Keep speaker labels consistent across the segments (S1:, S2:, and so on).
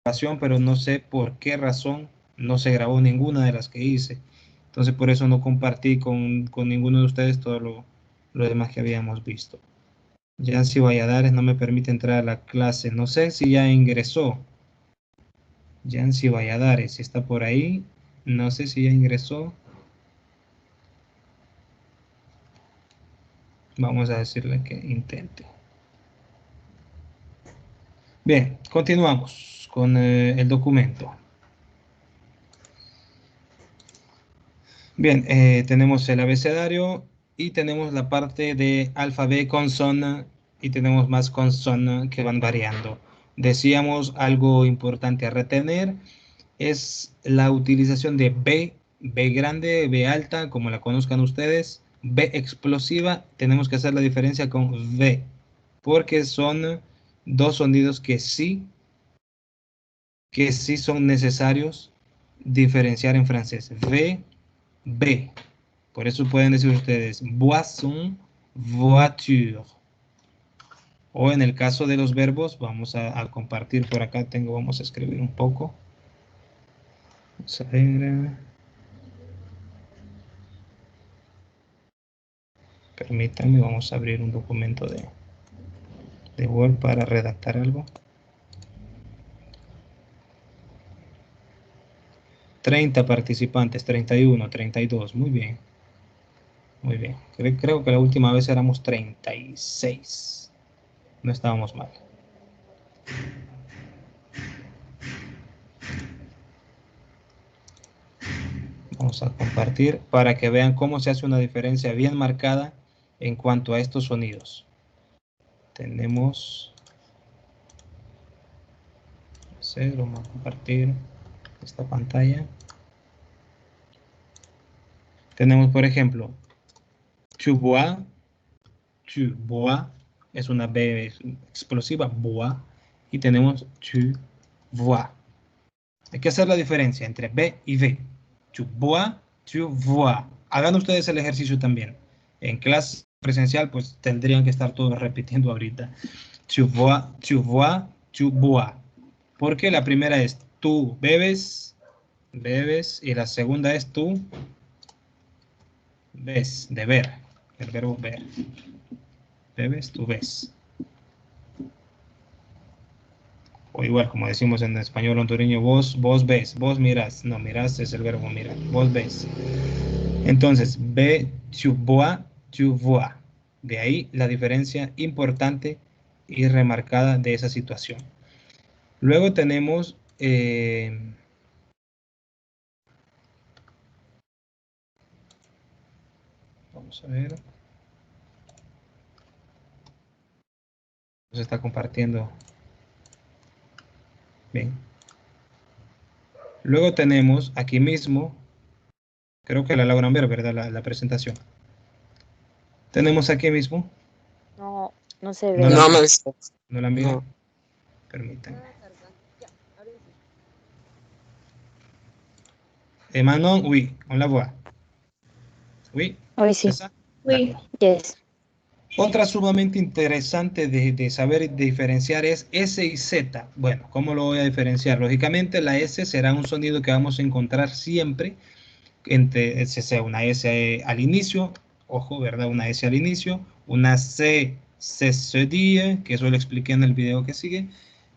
S1: grabación, pero no sé por qué razón no se grabó ninguna de las que hice. Entonces por eso no compartí con ninguno de ustedes todo lo demás que habíamos visto. Yancy Valladares no me permite entrar a la clase. No sé si ya ingresó. Yancy Valladares, si está por ahí. No sé si ya ingresó. Vamos a decirle que intente. Bien, continuamos con el documento. Bien, tenemos el abecedario y tenemos la parte de alfabeto, consona, y tenemos más consona que van variando. Decíamos algo importante a retener es la utilización de B, B grande, B alta, como la conozcan ustedes, B explosiva, tenemos que hacer la diferencia con V, porque son dos sonidos que sí son necesarios diferenciar en francés. V, B. Por eso pueden decir ustedes boisson, voiture. O en el caso de los verbos, vamos a compartir por acá, vamos a escribir un poco. Vamos a ver. Permítanme, vamos a abrir un documento de Word para redactar algo. 30 participantes, 31, 32, muy bien. Muy bien, creo que la última vez éramos 36. No estábamos mal. Vamos a compartir para que vean cómo se hace una diferencia bien marcada en cuanto a estos sonidos. Tenemos... Vamos a compartir esta pantalla. Tenemos, por ejemplo, tu bois, es una B explosiva, bois, y tenemos tu vois. Hay que hacer la diferencia entre B y V. Tu bois, tu vois. Hagan ustedes el ejercicio también. En clase presencial, pues tendrían que estar todos repitiendo ahorita. Tu vois, tu vois, tu bois. Porque la primera es tú bebes, y la segunda es tú ves, de ver, el verbo ver. Bebes, tú ves. O igual, como decimos en español hondureño, vos ves, vos miras. No, miras es el verbo mirar, vos ves. Entonces, ve, tu vois, tu vois. De ahí la diferencia importante y remarcada de esa situación. Luego tenemos... vamos a ver. Se está compartiendo. Bien. Luego tenemos aquí mismo, creo que la logran ver, ¿verdad? La presentación. Tenemos aquí mismo.
S2: No, no se ve.
S1: No la,
S3: No me
S1: no la mira.
S3: no.
S1: Permítanme. Manon, oui, on la voit. Oui,
S2: Hoy
S1: c'est
S2: sí.
S1: ça?
S4: Oui.
S2: Yes.
S1: Otra sumamente interesante de saber diferenciar es S y Z. Bueno, ¿cómo lo voy a diferenciar? Lógicamente la S será un sonido que vamos a encontrar siempre, sea una S al inicio, ojo, ¿verdad? Una S al inicio, una C, se dit, que eso lo expliqué en el video que sigue,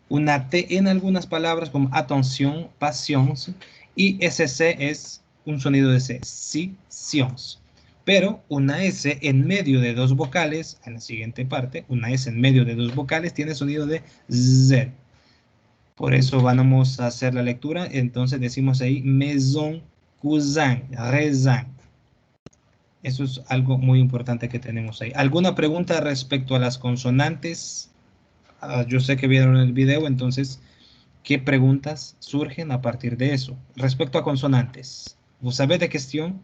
S1: una T en algunas palabras como atención, patience, y SC es un sonido de C, si, science. Pero una S en medio de dos vocales, en la siguiente parte, una S en medio de dos vocales tiene sonido de Z. Por eso vamos a hacer la lectura, entonces decimos ahí maison, cousin, raisin. Eso es algo muy importante que tenemos ahí. ¿Alguna pregunta respecto a las consonantes? Yo sé que vieron el video, entonces, ¿qué preguntas surgen a partir de eso? Respecto a consonantes, ¿vous savez de questions?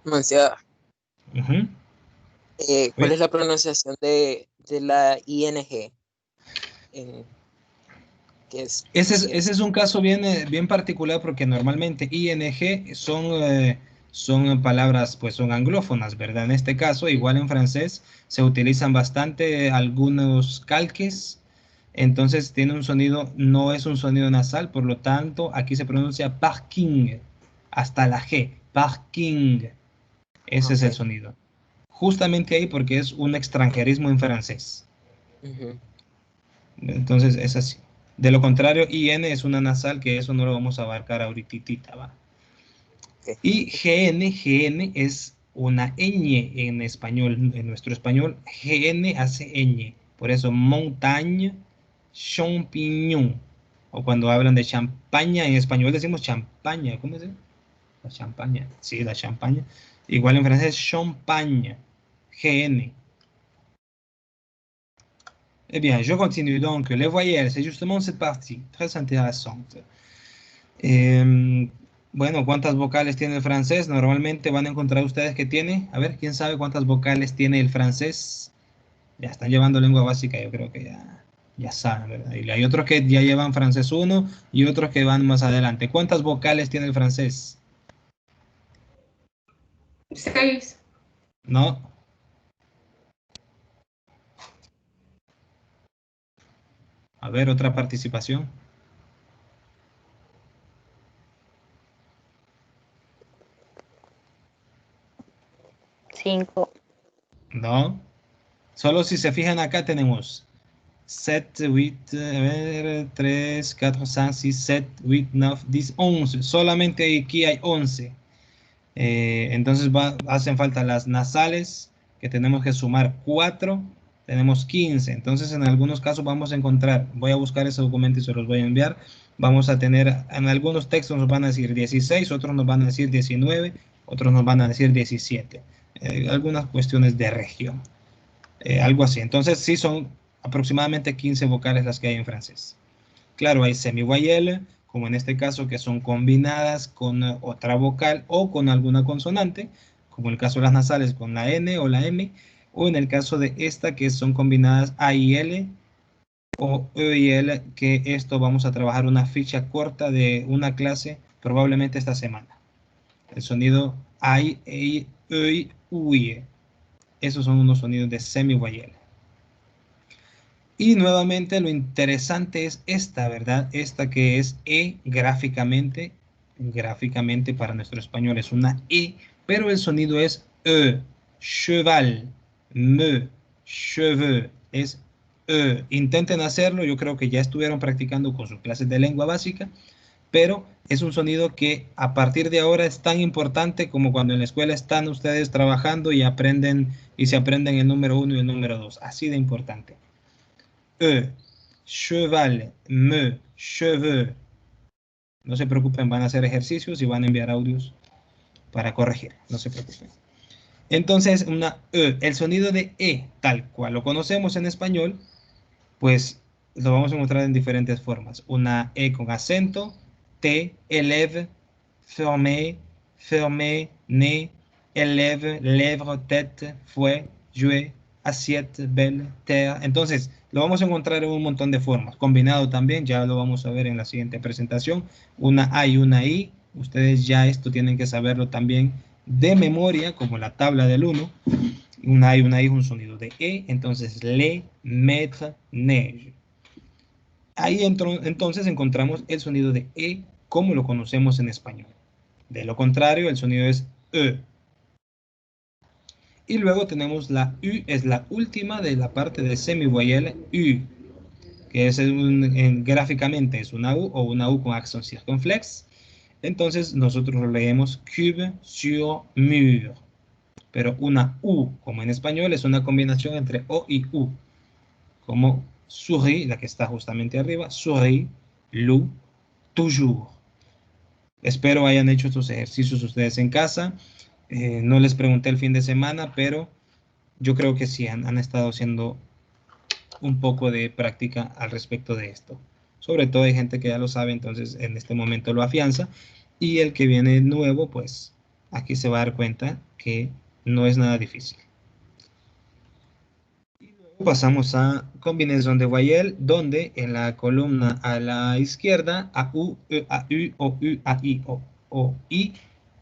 S3: Monsieur, ¿cuál
S1: Oui.
S3: es la pronunciación de la ING?
S1: Ese es un caso bien particular porque normalmente ING son son palabras, pues son anglófonas, ¿verdad? En este caso, igual en francés, se utilizan bastante algunos calques, entonces tiene un sonido, no es un sonido nasal, por lo tanto, aquí se pronuncia parking, hasta la G, parking, ese es el
S3: Ok.
S1: sonido. Justamente ahí porque es un extranjerismo en francés.
S3: Ujú.
S1: Entonces es así. De lo contrario, IN es una nasal, que eso no lo vamos a abarcar ahorita, ¿va?
S3: Ok.
S1: Y GN es una ñ en español, en nuestro español, GN hace ñ. Por eso, montaña, champignon. O cuando hablan de champaña, en español decimos champaña. ¿Cómo es? La champaña. Sí, la champaña. Igual en francés, champagne. GN. Eh bien, je continue donc. Les voyelles, c'est justement cette partie, très intéressante. Bueno, ¿cuántas vocales tiene el francés? Normalmente van a encontrar ustedes que tiene. A ver, ¿quién sabe cuántas vocales tiene el francés? Ya están llevando lengua básica, yo creo que ya saben, ¿verdad? Y hay otros que ya llevan francés 1 y otros que van más adelante. ¿Cuántas vocales tiene el francés?
S4: 6.
S1: No. A ver, otra participación.
S2: 5.
S1: No. Solo si se fijan acá tenemos 7, 8, a ver, 3, 4, 5, 6, 7, 8, 9, 10, 11. Solamente aquí hay 11. Entonces hacen falta las nasales, que tenemos que sumar 4. Tenemos 15. Entonces en algunos casos vamos a encontrar, voy a buscar ese documento y se los voy a enviar. Vamos a tener, en algunos textos nos van a decir 16, otros nos van a decir 19, otros nos van a decir 17. Algunas cuestiones de región. Algo así. Entonces sí son aproximadamente 15 vocales las que hay en francés. Claro, hay semivoyelle, como en este caso, que son combinadas con otra vocal o con alguna consonante, como en el caso de las nasales con la N o la M, o en el caso de esta, que son combinadas A y L o E y L, que esto vamos a trabajar una ficha corta de una clase probablemente esta semana. El sonido I, E, E, U, I. Esos son unos sonidos de semivoyelle. Y nuevamente lo interesante es esta, ¿verdad? Esta que es E gráficamente. Gráficamente para nuestro español es una E, pero el sonido es E. Cheval, me, cheveux, es E. Intenten hacerlo, yo creo que ya estuvieron practicando con sus clases de lengua básica, pero es un sonido que a partir de ahora es tan importante como cuando en la escuela están ustedes trabajando y aprenden y se aprenden el número 1 y el número 2. Así de importante. E, cheval, me, cheveux. No se preocupen, van a hacer ejercicios y van a enviar audios para corregir. No se preocupen. Entonces, una E, el sonido de E, tal cual lo conocemos en español, pues lo vamos a encontrar en diferentes formas. Una E con acento, T, élève, fermé, fermé, né, élève, lèvre, tête, fouet, jouet, assiette, belle, terre. Entonces, lo vamos a encontrar en un montón de formas. Combinado también, ya lo vamos a ver en la siguiente presentación. Una A y una I. Ustedes ya esto tienen que saberlo también de memoria, como la tabla del 1. Una A y una I es un sonido de E. Entonces, le, mettre, neige. Ahí entonces encontramos el sonido de E como lo conocemos en español. De lo contrario, el sonido es E. Y luego tenemos la U, es la última de la parte de semivoyelle U, que es gráficamente es una U o una U con accent circunflex. Entonces nosotros lo leemos cube sur mur. Pero una U, como en español, es una combinación entre O y U. Como souris, la que está justamente arriba, souris, loup, toujours. Espero hayan hecho estos ejercicios ustedes en casa. No les pregunté el fin de semana, pero yo creo que sí han estado haciendo un poco de práctica al respecto de esto. Sobre todo hay gente que ya lo sabe, entonces en este momento lo afianza. Y el que viene nuevo, pues aquí se va a dar cuenta que no es nada difícil. Pasamos a combinación de voyelle, donde en la columna a la izquierda, a U, E, A, U, O, U, A, I, O, I,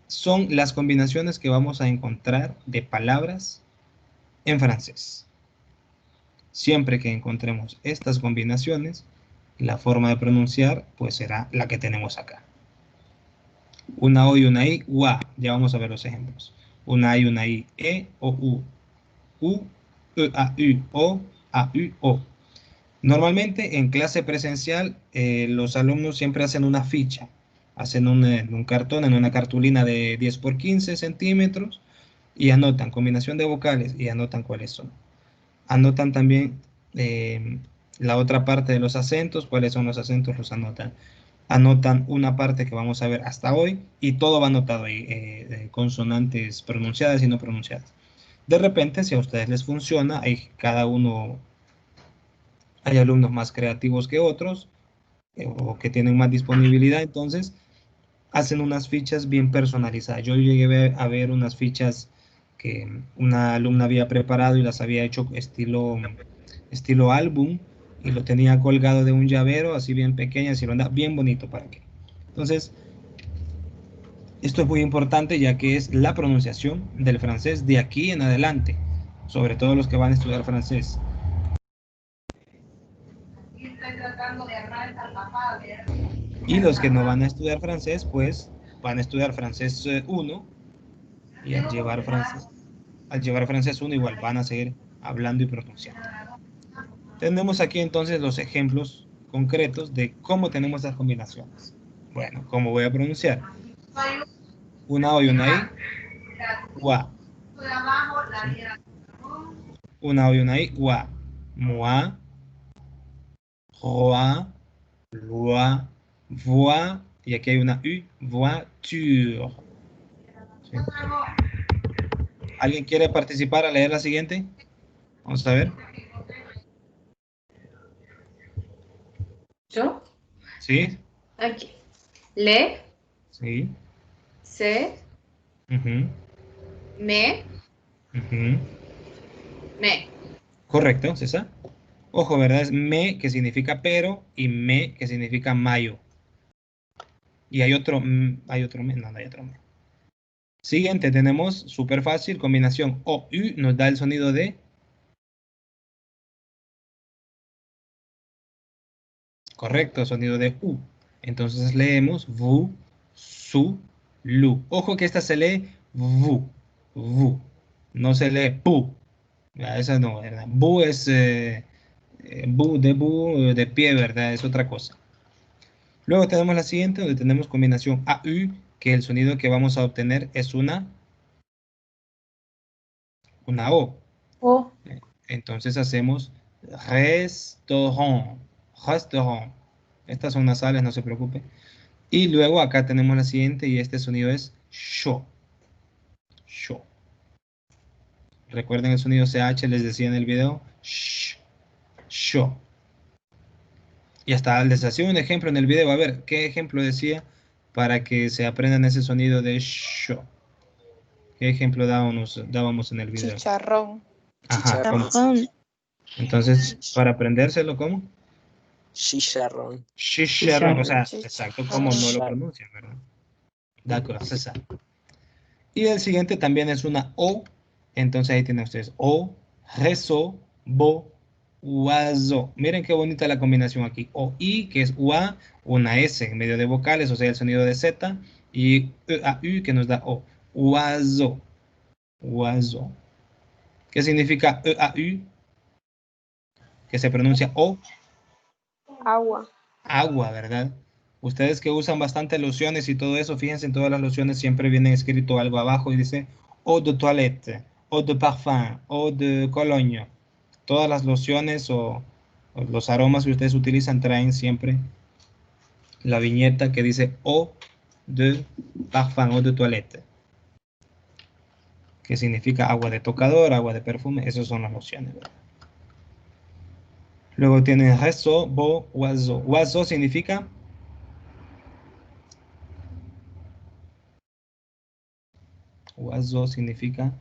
S1: son las combinaciones que vamos a encontrar de palabras en francés. Siempre que encontremos estas combinaciones, la forma de pronunciar pues será la que tenemos acá. Una O y una I, UA. Ya vamos a ver los ejemplos. Una I, una I, E o U. U, E, A, U, O, A, U, O. Normalmente en clase presencial los alumnos siempre hacen una ficha. Hacen un cartón en una cartulina de 10 por 15 centímetros y anotan combinación de vocales y anotan cuáles son. Anotan también la otra parte de los acentos, cuáles son los acentos, los anotan. Anotan una parte que vamos a ver hasta hoy y todo va anotado ahí, consonantes pronunciadas y no pronunciadas. De repente, si a ustedes les funciona, hay hay alumnos más creativos que otros o que tienen más disponibilidad, entonces hacen unas fichas bien personalizadas. Yo llegué a ver unas fichas que una alumna había preparado y las había hecho estilo álbum y lo tenía colgado de un llavero, así bien pequeña, así lo anda, bien bonito para que. Entonces, esto es muy importante ya que es la pronunciación del francés de aquí en adelante, sobre todo los que van a estudiar francés. Y los que no van a estudiar francés, pues van a estudiar francés 1 y al llevar francés 1 igual van a seguir hablando y pronunciando. Tenemos aquí entonces los ejemplos concretos de cómo tenemos las combinaciones. Bueno, ¿cómo voy a pronunciar? Una O y una I, UA. ¿Sí? Una O y una I, UA. Moi, roi, loi, voix, y aquí hay una U, voiture. ¿Sí? ¿Alguien quiere participar a leer la siguiente? Vamos a ver.
S4: ¿Yo?
S1: ¿Sí?
S4: Aquí. Le,
S1: Sí.
S4: se,
S1: Uh-huh.
S4: me,
S1: Uh-huh.
S4: me.
S1: Correcto, César. Ojo, ¿verdad? Es me, que significa pero, y me, que significa mayo. Y hay otro me, no hay otro me. Siguiente, tenemos súper fácil, combinación O, U, nos da el sonido de... Correcto, sonido de U. Entonces leemos VU, SU, LU. Ojo que esta se lee VU, VU. No se lee PU. Esa no, ¿verdad? Bu es bu de pie, ¿verdad? Es otra cosa. Luego tenemos la siguiente, donde tenemos combinación AU, que el sonido que vamos a obtener es una O.
S2: O.
S1: Entonces hacemos restaurant, restaurant. Estas son nasales, no se preocupe. Y luego acá tenemos la siguiente y este sonido es sho, sho. Recuerden el sonido CH, les decía en el video, sh, sho. Y hasta les hacía un ejemplo en el video. A ver, ¿qué ejemplo decía para que se aprendan ese sonido de sho? ¿Qué ejemplo dábamos en el video?
S2: Chicharrón.
S1: Ajá, ¿cómo?
S3: Chicharrón.
S1: Entonces, para aprendérselo, ¿cómo?
S3: Chicharrón.
S1: Chicharrón, o sea, exacto, como no lo
S3: Chicharrón.
S1: pronuncian, ¿verdad? De acuerdo, César. Y el siguiente también es una O. Entonces ahí tienen ustedes O, rezo, bo, uazo. Miren qué bonita la combinación aquí. O, I, que es UA, una S en medio de vocales, o sea, el sonido de Z, y E, A, U, que nos da O. Uazo, uazo. ¿Qué significa E, A, U? Que se pronuncia O.
S2: Agua.
S1: Agua, ¿verdad? Ustedes que usan bastante lociones y todo eso, fíjense en todas las lociones siempre viene escrito algo abajo y dice eau de toilette, eau de parfum, eau de cologne. Todas las lociones o los aromas que ustedes utilizan traen siempre la viñeta que dice eau de parfum, eau de toilette, que significa agua de tocador, agua de perfume, esas son las lociones, ¿verdad? Luego tienen rezo, bo, oiseau. Oiseau significa oiseau significa,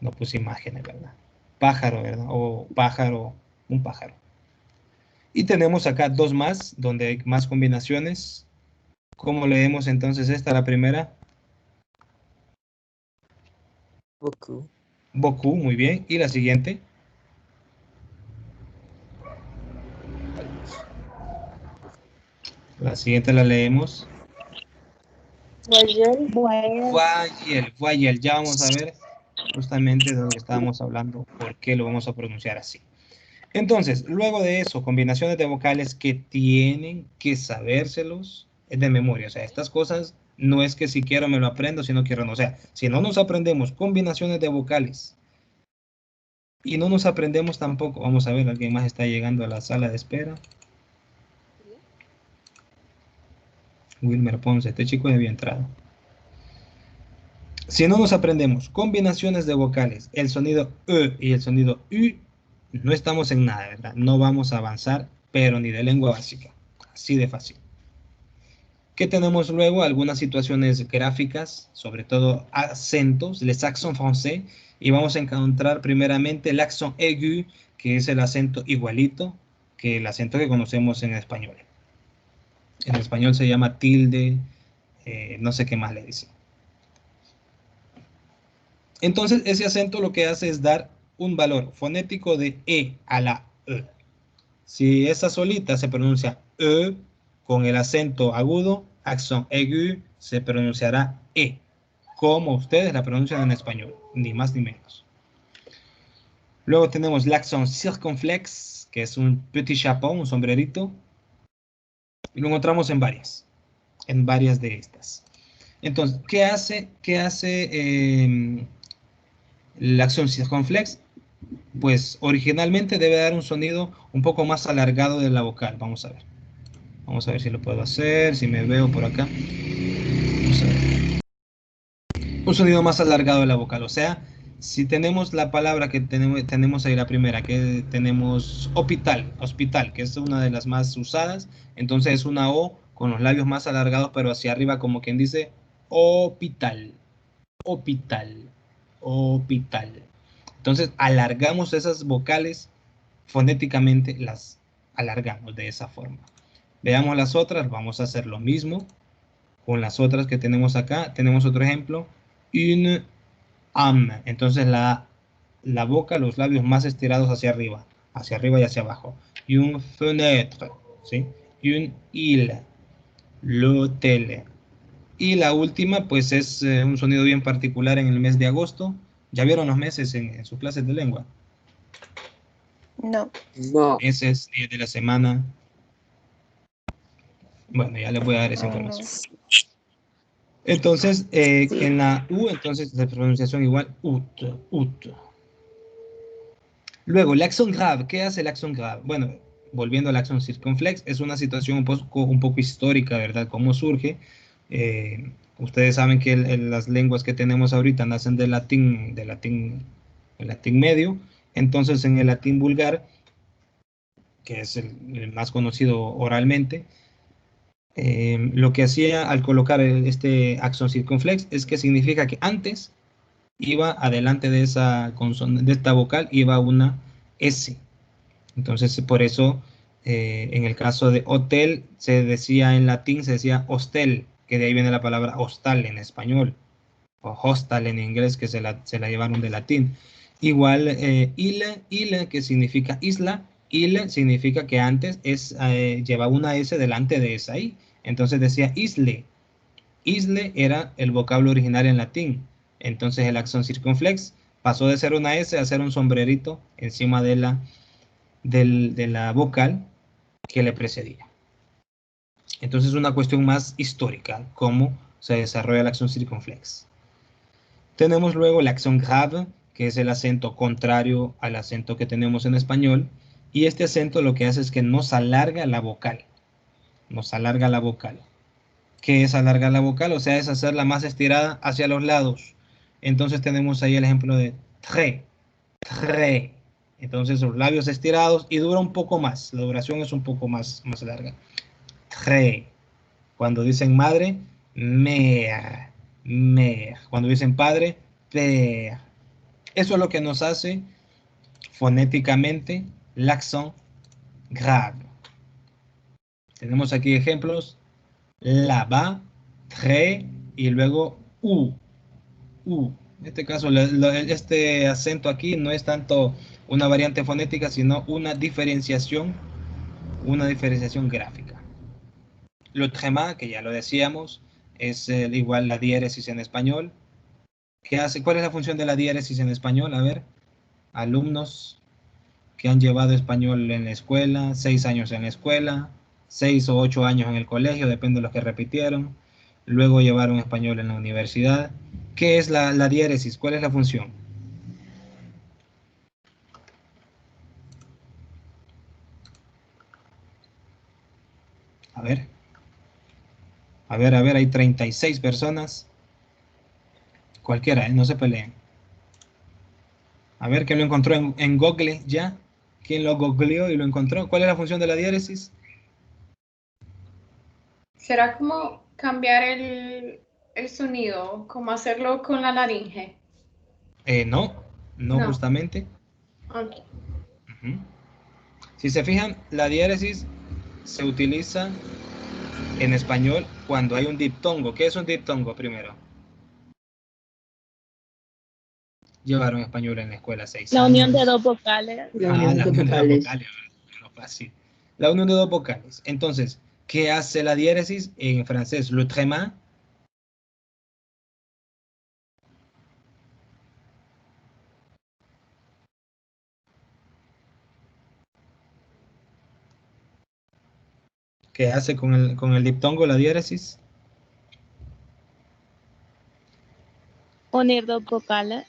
S1: no puse imágenes, ¿verdad? Pájaro, ¿verdad? O pájaro, un pájaro. Y tenemos acá dos más, donde hay más combinaciones. ¿Cómo leemos entonces esta, la primera?
S3: beaucoup,
S1: Beaucoup, muy bien. Y la siguiente. La siguiente la leemos.
S2: Voyelle.
S1: Voyelle, voyelle. Ya vamos a ver justamente de lo que estábamos hablando, por qué lo vamos a pronunciar así. Entonces, luego de eso, combinaciones de vocales que tienen que sabérselos de memoria. O sea, estas cosas no es que si quiero me lo aprendo, si no quiero no. O sea, si no nos aprendemos combinaciones de vocales y no nos aprendemos tampoco, vamos a ver, alguien más está llegando a la sala de espera. Wilmer Ponce, este chico había entrado. Si no nos aprendemos combinaciones de vocales, el sonido E y el sonido U, no estamos en nada, ¿verdad? No vamos a avanzar, pero ni de lengua básica. Así de fácil. ¿Qué tenemos luego? Algunas situaciones gráficas, sobre todo acentos, les accents français, y vamos a encontrar primeramente el accent aigu, que es el acento igualito que el acento que conocemos en español. En español se llama tilde, no sé qué más le dicen. Entonces, ese acento lo que hace es dar un valor fonético de E a la E. Si esa solita se pronuncia E, con el acento agudo, accent aigu, se pronunciará E, como ustedes la pronuncian en español, ni más ni menos. Luego tenemos l'accent circonflexe, que es un petit chapeau, un sombrerito, y lo encontramos en varias de estas. Entonces, ¿qué hace l'accent circonflexe? Pues originalmente debe dar un sonido un poco más alargado de la vocal. Vamos a ver. Vamos a ver si lo puedo hacer, si me veo por acá. Vamos a ver. Un sonido más alargado de la vocal. O sea, si tenemos la palabra que tenemos ahí, la primera, que tenemos hospital, que es una de las más usadas, entonces es una O con los labios más alargados, pero hacia arriba, como quien dice hospital, hospital, hospital. Entonces alargamos esas vocales fonéticamente, las alargamos de esa forma. Veamos las otras, vamos a hacer lo mismo con las otras que tenemos acá. Tenemos otro ejemplo, une âme. Entonces la boca, los labios más estirados hacia arriba y hacia abajo. Une fenêtre, ¿sí? Une île, l'hôtel. Y la última, pues es un sonido bien particular en el mes de agosto. ¿Ya vieron los meses en sus clases de lengua?
S2: No.
S3: no,
S1: Meses, días de la semana. Bueno, ya les voy a dar esa información. Entonces, en la U, entonces la pronunciación igual, ut, ut. Luego, el accent grave. ¿Qué hace el accent grave? Bueno, volviendo al accent circunflex, es una situación un poco histórica, ¿verdad? ¿Cómo surge? Ustedes saben que las lenguas que tenemos ahorita nacen del latín medio. Entonces, en el latín vulgar, que es el más conocido oralmente, lo que hacía al colocar este accent circunflex es que significa que antes iba adelante de esta vocal, iba una S. Entonces, por eso, en el caso de hotel, se decía en latín, se decía hostel, que de ahí viene la palabra hostal en español, o hostal en inglés, que se la llevaron de latín. Igual, ile, que significa isla, ile significa que antes llevaba una S delante de esa I. Entonces decía isle. Isle era el vocablo original en latín. Entonces el accent circunflex pasó de ser una S a ser un sombrerito encima de la vocal que le precedía. Entonces es una cuestión más histórica, cómo se desarrolla el accent circunflex. Tenemos luego el accent grave, que es el acento contrario al acento que tenemos en español, y este acento lo que hace es que nos alarga la vocal. Nos alarga la vocal. ¿Qué es alargar la vocal? O sea, es hacerla más estirada hacia los lados. Entonces tenemos ahí el ejemplo de très, très. Entonces los labios estirados y dura un poco más. La duración es un poco más larga. Très. Cuando dicen madre, mère, mère. Cuando dicen padre, père. Eso es lo que nos hace fonéticamente l'accent grave. Tenemos aquí ejemplos. Là-bas, très y luego u. En este caso, este acento aquí no es tanto una variante fonética, sino una diferenciación gráfica. Le tréma, que ya lo decíamos, es igual la diéresis en español. ¿Qué hace? ¿Cuál es la función de la diéresis en español? A ver, alumnos que han llevado español en la escuela, 6 años en la escuela, 6 o 8 años en el colegio, depende de los que repitieron. Luego llevaron español en la universidad. ¿Qué es la diéresis? ¿Cuál es la función? A ver, a ver, hay 36 personas. Cualquiera, no se peleen. A ver, ¿quién lo encontró en Google ya? ¿Quién lo googleó y lo encontró? ¿Cuál es la función de la diéresis?
S4: ¿Será como cambiar el sonido? ¿Como hacerlo con la laringe?
S1: No, no
S4: No.
S1: justamente.
S4: Ok.
S1: Ujú. Si se fijan, la diéresis se utiliza en español cuando hay un diptongo. ¿Qué es un diptongo primero? Llevaron español en la escuela 6
S2: La unión de
S1: años.
S2: dos vocales.
S5: La
S1: Ah,
S5: unión
S1: la
S5: de
S1: unión de dos
S5: vocales.
S1: vocales. No, fácil. La unión de dos vocales. Entonces, ¿qué hace la diéresis en francés? Le tréma. ¿Qué hace con el diptongo la diéresis?
S2: Unir dos vocales.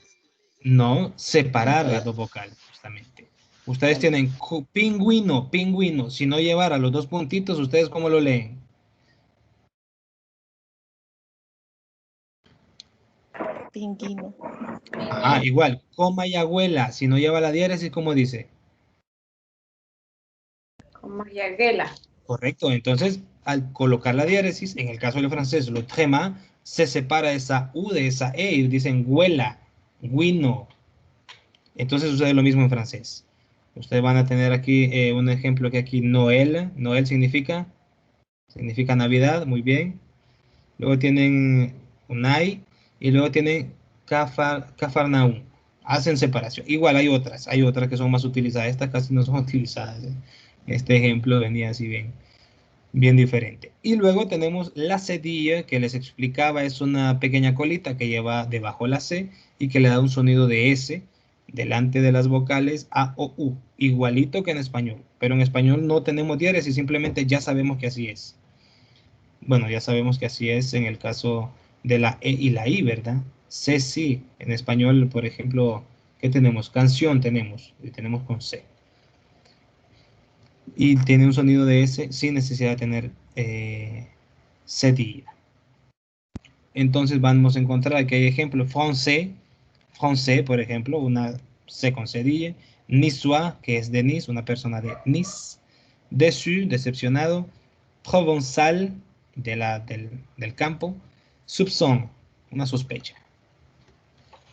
S1: No, separar las dos vocales, justamente. Ustedes tienen pingüino, pingüino. Si no llevara los dos puntitos, ¿ustedes cómo lo leen?
S2: Pinguino.
S1: Ajá, igual, coma y abuela. Si no lleva la diéresis, ¿cómo dice?
S4: Como Yaguela.
S1: Correcto. Entonces, al colocar la diéresis, en el caso del francés, lo trema, se separa esa U de esa E y dicen huela, guino. Entonces sucede lo mismo en francés. Ustedes van a tener aquí un ejemplo que aquí Noel. Noel significa Navidad, muy bien. Luego tienen Unai y luego tienen Cafarnaum. Hacen separación. Igual hay otras que son más utilizadas. Estas casi no son utilizadas. Este ejemplo venía así bien, bien diferente. Y luego tenemos la cedilla que les explicaba, es una pequeña colita que lleva debajo la C y que le da un sonido de S delante de las vocales A o U, igualito que en español. Pero en español no tenemos diéresis, simplemente ya sabemos que así es. Bueno, ya sabemos que así es en el caso de la E y la I, ¿verdad? C sí, en español, por ejemplo, ¿qué tenemos? Canción tenemos, y tenemos con C. Y tiene un sonido de S sin necesidad de tener cedilla. Entonces vamos a encontrar que hay ejemplos, français, por ejemplo, una C con cedilla, niçois, que es de Nice, una persona de Nice, déçu, decepcionado, provençal, del campo, soupçon, una sospecha.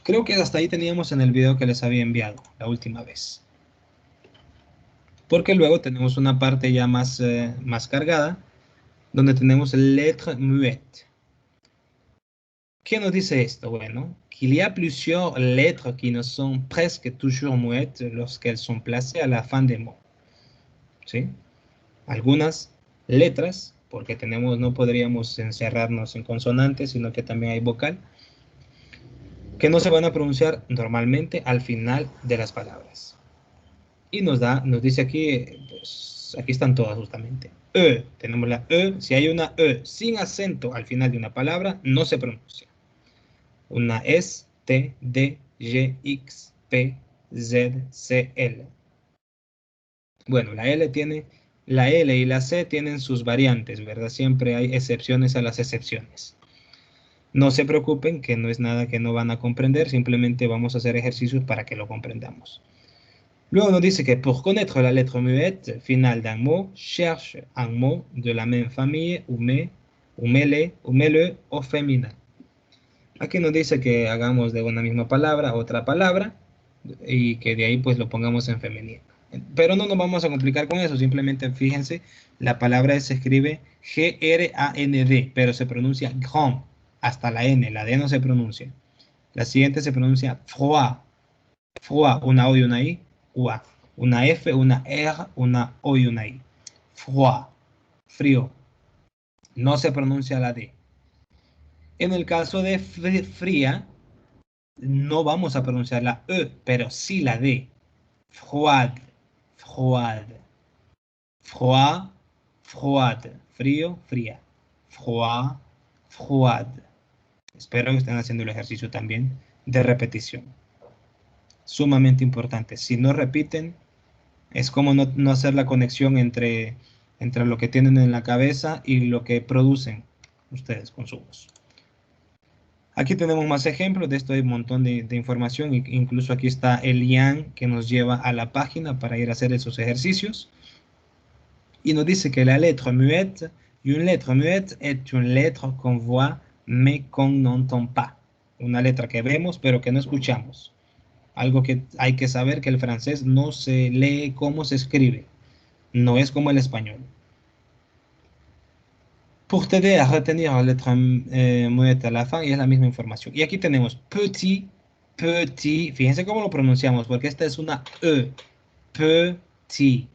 S1: Creo que hasta ahí teníamos en el video que les había enviado la última vez. Porque luego tenemos una parte ya más cargada, donde tenemos lettre muette. ¿Qué nos dice esto? Bueno, qu'il y a plusieurs lettres qui ne sont presque toujours muettes lorsqu'elles sont placées à la fin des mots. ¿Sí? Algunas letras, porque no podríamos encerrarnos en consonantes, sino que también hay vocal, que no se van a pronunciar normalmente al final de las palabras. Y nos dice aquí, pues, aquí están todas justamente. Tenemos la si hay una sin acento al final de una palabra, no se pronuncia. Una S, T, D, Y, X, P, Z, C, L. Bueno, la L y la C tienen sus variantes, ¿verdad? Siempre hay excepciones a las excepciones. No se preocupen, que no es nada que no van a comprender, simplemente vamos a hacer ejercicios para que lo comprendamos. Luego nos dice que pour connaître la lettre muette finale d'un mot, cherche un mot de la même famille ou mets-le au féminin. Aquí nos dice que hagamos de una misma palabra otra palabra y que de ahí pues lo pongamos en femenino. Pero no nos vamos a complicar con eso, simplemente fíjense, la palabra se escribe G-R-A-N-D, pero se pronuncia grand, hasta la N, la D no se pronuncia. La siguiente se pronuncia froid. Froid, una O y una I. Ua. Una F, una R, una O y una I. Froid. Frío. No se pronuncia la D. En el caso de fría, no vamos a pronunciar la E, pero sí la D. Froid. Froid. Froid. Froid. Frío, fría. Froid. Froid. Espero que estén haciendo el ejercicio también de repetición. Sumamente importante. Si no repiten, es como no hacer la conexión entre lo que tienen en la cabeza y lo que producen ustedes con su voz. Aquí tenemos más ejemplos, de esto hay un montón de información, incluso aquí está el lien que nos lleva a la página para ir a hacer esos ejercicios. Y nos dice que la lettre muette, une lettre muette est une lettre qu'on voit mais qu'on n'entend pas. Una letra que vemos pero que no escuchamos. Algo que hay que saber, que el francés no se lee como se escribe. No es como el español. Pour t'aider a retenir la lettre muette à la fin, y es la misma información. Y aquí tenemos petit, petit. Fíjense cómo lo pronunciamos, porque esta es una E. Petit,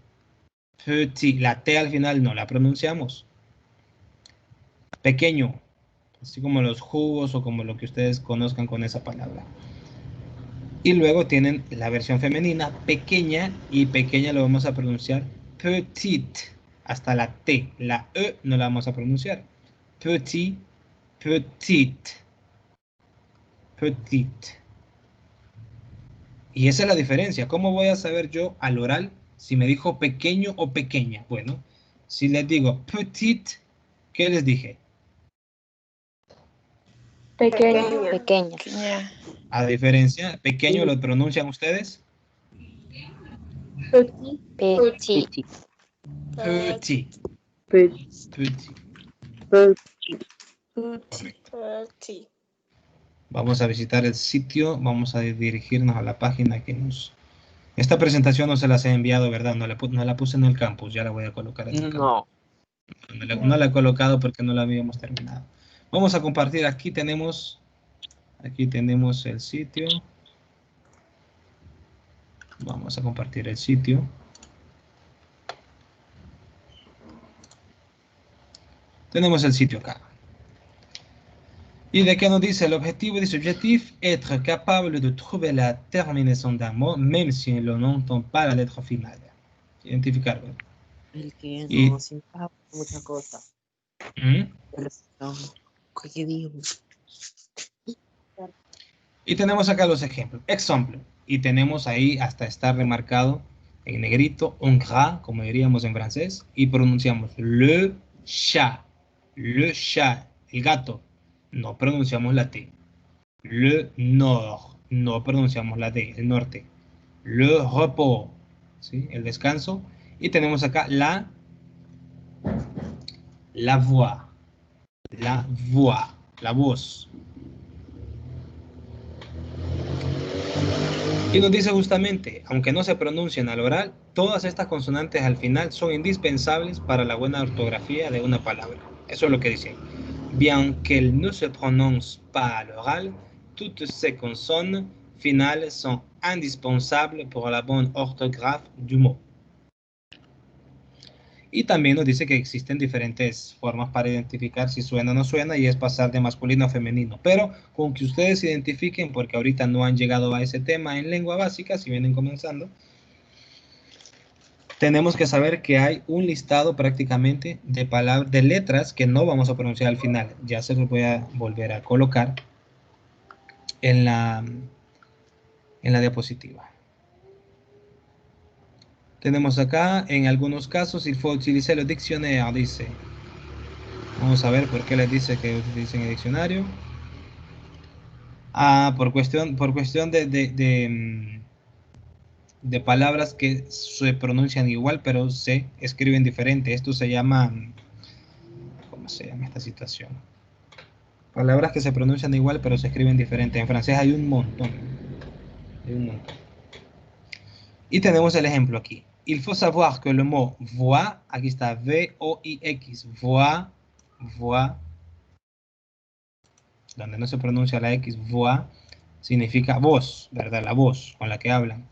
S1: petit. La T al final no la pronunciamos. Pequeño, así como los jugos o como lo que ustedes conozcan con esa palabra. Y luego tienen la versión femenina, pequeña, y pequeña lo vamos a pronunciar petite. Hasta la T, la E no la vamos a pronunciar. Petit, petite, petite. Y esa es la diferencia. ¿Cómo voy a saber yo al oral si me dijo pequeño o pequeña? Bueno, si les digo petite, ¿qué les dije?
S2: Pequeño.
S5: Pequeña.
S1: A diferencia, pequeño lo pronuncian ustedes.
S2: Petit.
S5: Petit.
S1: Petit.
S6: Petit.
S1: Petit. Correcto. Vamos a visitar el sitio, vamos a dirigirnos a la página que nos... Esta presentación no se las he enviado, ¿verdad? No la puse en el campus, ya la voy a colocar en el campus.
S3: No.
S1: No la he colocado porque no la habíamos terminado. Vamos a compartir, aquí tenemos el sitio. Vamos a compartir el sitio. Tenemos el sitio acá. ¿Y de qué nos dice? El objetivo dice objectif, être capable de trouver la terminaison d'un mot, même si l'on n'entend pas la lettre finale. Identificarlo.
S6: El que
S1: Y-
S6: no sin muchas cosas.
S1: ¿Mm?
S6: ¿Qué digo?
S1: Y tenemos acá los ejemplos. Exemple. Y tenemos ahí hasta estar remarcado en negrito, un gras, como diríamos en francés, y pronunciamos le chat, el gato. No pronunciamos la T. Le nord, no pronunciamos la D, el norte. Le repos, ¿sí? El descanso. Y tenemos acá la voix, la voz. Y nos dice justamente, aunque no se pronuncien al oral, todas estas consonantes al final son indispensables para la buena ortografía de una palabra. Eso es lo que dice. Bien qu'elles ne se prononcent pas à l'oral, toutes ces consonnes finales sont indispensables pour la bonne orthographe du mot. Y también nos dice que existen diferentes formas para identificar si suena o no suena, y es pasar de masculino a femenino. Pero con que ustedes identifiquen, porque ahorita no han llegado a ese tema en lengua básica, si vienen comenzando, tenemos que saber que hay un listado prácticamente de palabras, de letras que no vamos a pronunciar al final. Ya se los voy a volver a colocar en la diapositiva. Tenemos acá, en algunos casos, il faut utiliser le dictionnaire, dice. Vamos a ver por qué les dice que utilicen el diccionario. Por cuestión de palabras que se pronuncian igual, pero se escriben diferente. Esto se llama... ¿Cómo se llama esta situación? Palabras que se pronuncian igual, pero se escriben diferente. En francés hay un montón. Y tenemos el ejemplo aquí. Il faut savoir que le mot voix, aquí está V-O-I-X, voix, donde no se pronuncia la X, voix, significa voz, ¿verdad? La voz con la que hablan.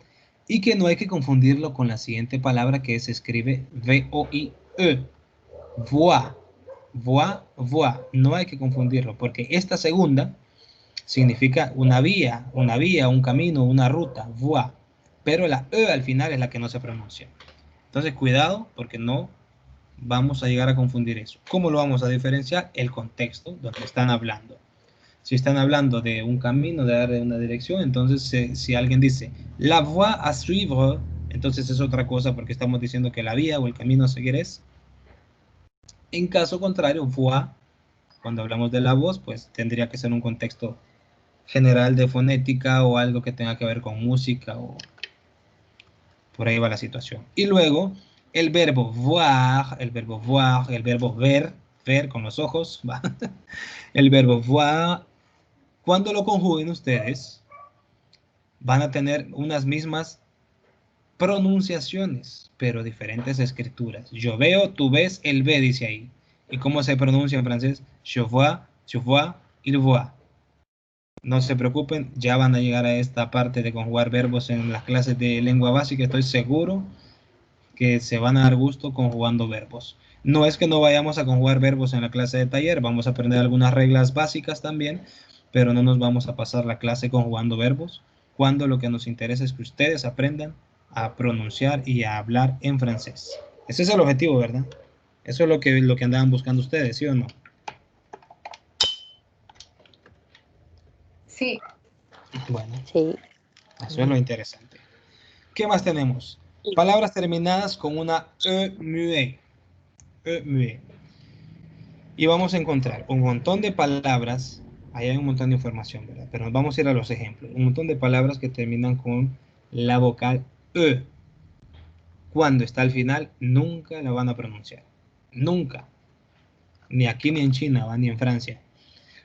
S1: Y que no hay que confundirlo con la siguiente palabra que se escribe V-O-I-E. Voix. Voix, voix. No hay que confundirlo porque esta segunda significa una vía, un camino, una ruta, voix. Pero la E al final es la que no se pronuncia. Entonces cuidado porque no vamos a llegar a confundir eso. ¿Cómo lo vamos a diferenciar? El contexto donde están hablando. Si están hablando de un camino, de dar una dirección, entonces si alguien dice la voie à suivre, entonces es otra cosa porque estamos diciendo que la vía o el camino a seguir es. En caso contrario, voix, cuando hablamos de la voz, pues tendría que ser un contexto general de fonética o algo que tenga que ver con música o por ahí va la situación. Y luego el verbo voir, el verbo ver con los ojos, ¿va? El verbo voir, cuando lo conjuguen ustedes, van a tener unas mismas pronunciaciones, pero diferentes escrituras. Yo veo, tú ves, él ve, dice ahí. ¿Y cómo se pronuncia en francés? Je vois, tu vois, il voit. No se preocupen, ya van a llegar a esta parte de conjugar verbos en las clases de lengua básica. Estoy seguro que se van a dar gusto conjugando verbos. No es que no vayamos a conjugar verbos en la clase de taller, vamos a aprender algunas reglas básicas también, pero no nos vamos a pasar la clase conjugando verbos, cuando lo que nos interesa es que ustedes aprendan a pronunciar y a hablar en francés. Ese es el objetivo, ¿verdad? Eso es lo que andaban buscando ustedes, ¿sí o no?
S4: Sí.
S1: Bueno,
S6: Sí.
S1: eso es lo interesante. ¿Qué más tenemos? Palabras terminadas con una E muet. E muet. Y vamos a encontrar un montón de palabras. Ahí hay un montón de información, ¿verdad? Pero nos vamos a ir a los ejemplos. Un montón de palabras que terminan con la vocal E. Cuando está al final, nunca la van a pronunciar. Nunca. Ni aquí ni en China, ¿va? Ni en Francia.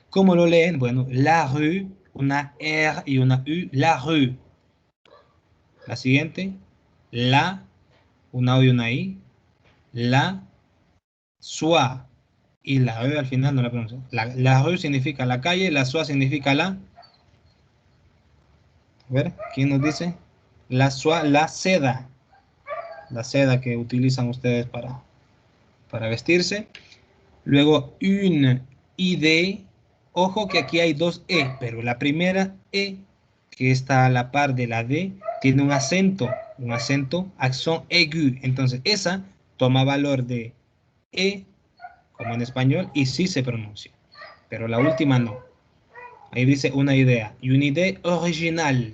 S1: ¿Cómo lo leen? Bueno, la rue, una R y una U, la rue. La siguiente, la, una O y una I, la, soie, y la E al final no la pronuncio. La rue significa la calle, la soie significa la. A ver, ¿quién nos dice? La soie, la seda que utilizan ustedes para vestirse. Luego, une idée. Ojo que aquí hay dos E, pero la primera E, que está a la par de la D, tiene un acento, accent aigu. Entonces, esa toma valor de E, como en español, y sí se pronuncia. Pero la última no. Ahí dice una idea. Une idée original.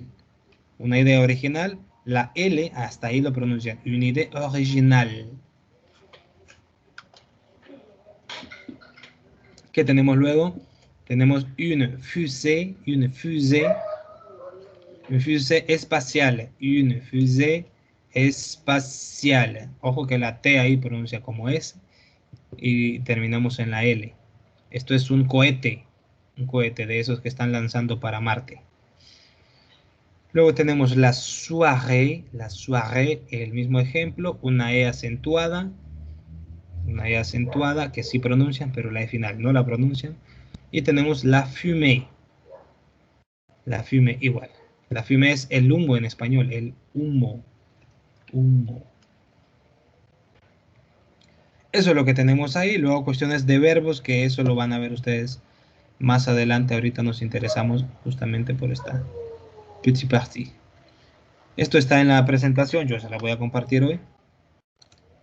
S1: Una idea original. La L, hasta ahí lo pronuncian. Une idée original. ¿Qué tenemos luego? Tenemos une fusée espacial, une fusée espacial. Ojo que la T ahí pronuncia como S y terminamos en la L. Esto es un cohete de esos que están lanzando para Marte. Luego tenemos la soirée, el mismo ejemplo, una E acentuada que sí pronuncian, pero la E final no la pronuncian. Y tenemos la fumée igual. La fumée es el humo en español, el humo. Eso es lo que tenemos ahí. Luego cuestiones de verbos, que eso lo van a ver ustedes más adelante. Ahorita nos interesamos justamente por esta petite partie. Esto está en la presentación, yo se la voy a compartir hoy.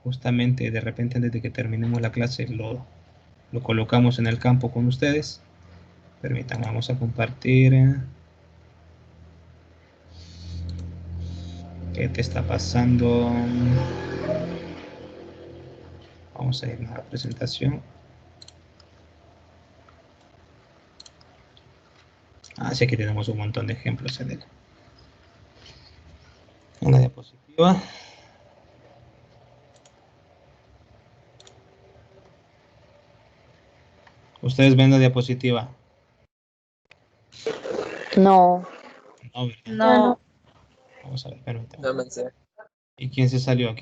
S1: Justamente de repente antes de que terminemos la clase lo colocamos en el campo con ustedes. Permítanme, vamos a compartir. ¿Qué te está pasando? Vamos a ir a la presentación. Sí, aquí tenemos un montón de ejemplos en la diapositiva. ¿Ustedes ven la diapositiva?
S6: No.
S1: No, ¿verdad?
S2: No.
S1: Vamos a ver, permítanme.
S3: No me sé.
S1: ¿Y quién se salió?